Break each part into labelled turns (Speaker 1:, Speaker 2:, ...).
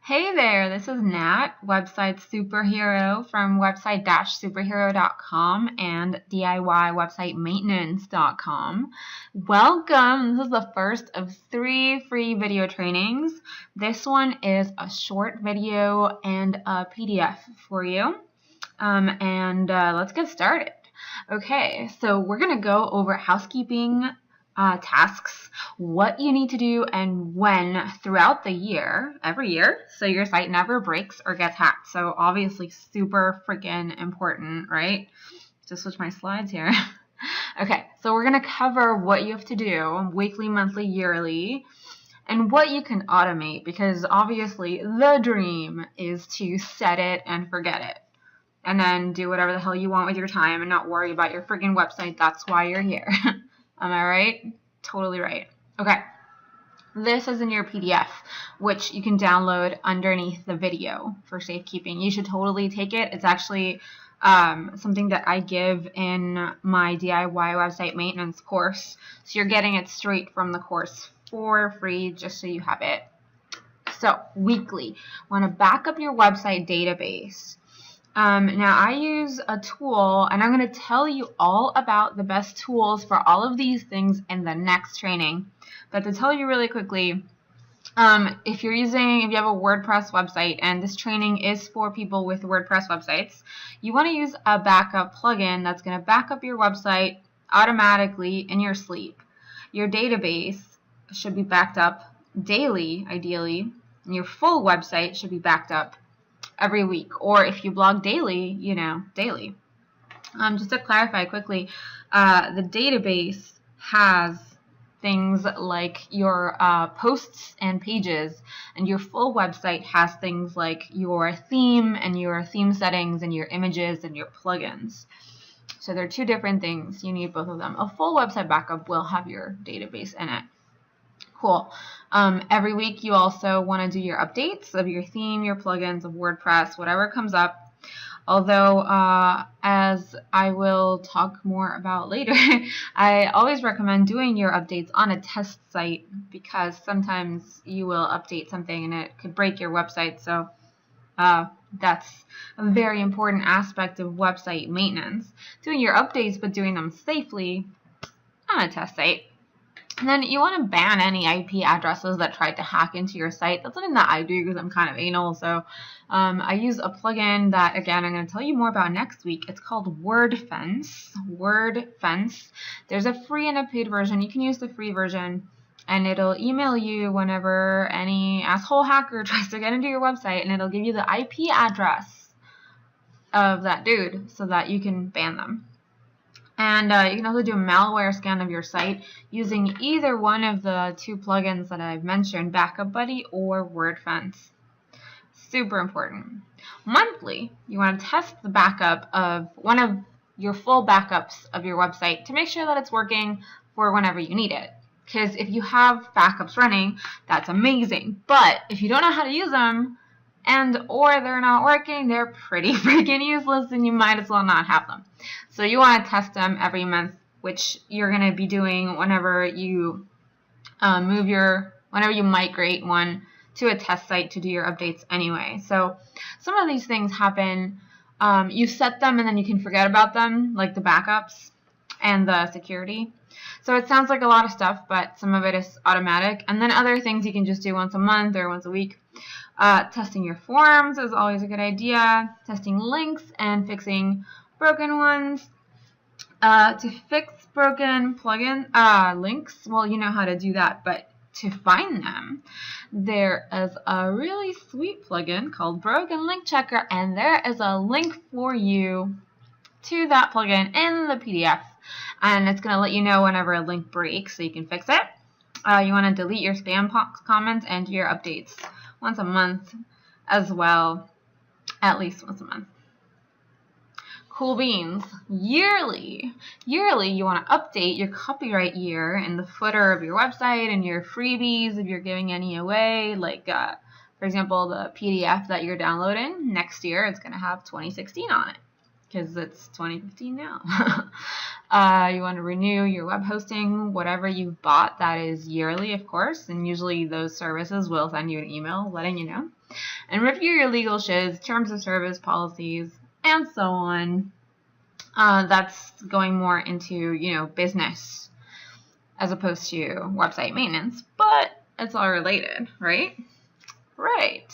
Speaker 1: Hey there, this is Nat, website superhero from website-superhero.com and DIY-website-maintenance.com. Welcome! This is the first of 3 free video trainings. This one is a short video and a PDF for you. Let's get started. Okay, so we're going to go over housekeeping tasks, what you need to do and when throughout the year, every year, so your site never breaks or gets hacked. So obviously super freaking important, right? Just switch my slides here. Okay, so we're going to cover what you have to do weekly, monthly, yearly, and what you can automate, because obviously the dream is to set it and forget it. And then do whatever the hell you want with your time and not worry about your freaking website. That's why you're here. Am I right? Totally right. Okay. This is in your PDF, which you can download underneath the video for safekeeping. You should totally take it. It's actually something that I give in my DIY website maintenance course. So you're getting it straight from the course for free, just so you have it. So weekly, want to back up your website database. Now I use a tool, and I'm going to tell you all about the best tools for all of these things in the next training. But to tell you really quickly, if you have a WordPress website, and this training is for people with WordPress websites, you want to use a backup plugin that's going to back up your website automatically in your sleep. Your database should be backed up daily, ideally, and your full website should be backed up every week, or if you blog daily, daily. Just to clarify quickly, the database has things like your posts and pages, and your full website has things like your theme and your theme settings and your images and your plugins. So they're 2 different things. You need both of them. A full website backup will have your database in it. Cool. Every week you also want to do your updates of your theme, your plugins, of WordPress, whatever comes up. Although, as I will talk more about later, I always recommend doing your updates on a test site, because sometimes you will update something and it could break your website. So that's a very important aspect of website maintenance. Doing your updates, but doing them safely on a test site. And then you want to ban any IP addresses that tried to hack into your site. That's something that I do because I'm kind of anal. So I use a plugin that, again, I'm going to tell you more about next week. It's called WordFence. WordFence. There's a free and a paid version. You can use the free version, and it'll email you whenever any asshole hacker tries to get into your website, and it'll give you the IP address of that dude so that you can ban them. And you can also do a malware scan of your site using either one of the 2 plugins that I've mentioned, Backup Buddy or WordFence. Super important. Monthly, you want to test the backup of one of your full backups of your website to make sure that it's working for whenever you need it. Because if you have backups running, that's amazing. But if you don't know how to use them, or they're not working, they're pretty freaking useless, and you might as well not have them. So you want to test them every month, which you're going to be doing whenever you whenever you migrate one to a test site to do your updates anyway. So some of these things happen. You set them and then you can forget about them, like the backups and the security. So it sounds like a lot of stuff, but some of it is automatic. And then other things you can just do once a month or once a week. Testing your forms is always a good idea. Testing links and fixing broken ones. To fix broken links, well, you know how to do that, but to find them, there is a really sweet plugin called Broken Link Checker, and there is a link for you to that plugin in the PDF, and it's going to let you know whenever a link breaks so you can fix it. You want to delete your spam comments and your updates once a month as well, at least once a month. Cool beans. Yearly, you want to update your copyright year in the footer of your website and your freebies if you're giving any away. Like, for example, the PDF that you're downloading next year, it's going to have 2016 on it. because it's 2015 now. You want to renew your web hosting, whatever you've bought that is yearly, of course, and usually those services will send you an email letting you know. And review your legal shiz, terms of service policies, and so on. That's going more into, business as opposed to website maintenance, but it's all related, right? Right.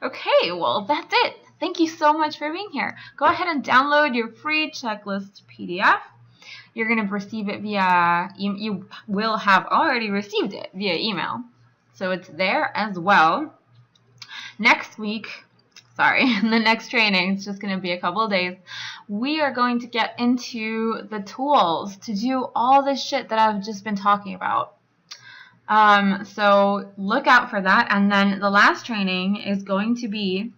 Speaker 1: Okay, well, that's it. Thank you so much for being here. Go ahead and download your free checklist PDF. You're going to receive it via, you will have already received it via email. So it's there as well. Next week, the next training, it's just going to be a couple of days, we are going to get into the tools to do all this shit that I've just been talking about. So look out for that. And then the last training is going to be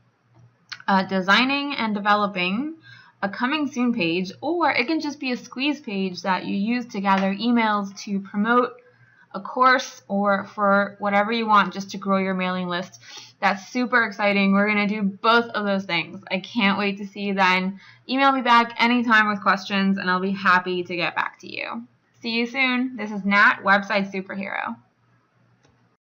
Speaker 1: designing and developing a coming soon page, or it can just be a squeeze page that you use to gather emails to promote a course or for whatever you want, just to grow your mailing list. That's super exciting. We're going to do both of those things. I can't wait to see you then. Email me back anytime with questions and I'll be happy to get back to you. See you soon. This is Nat, Website Superhero.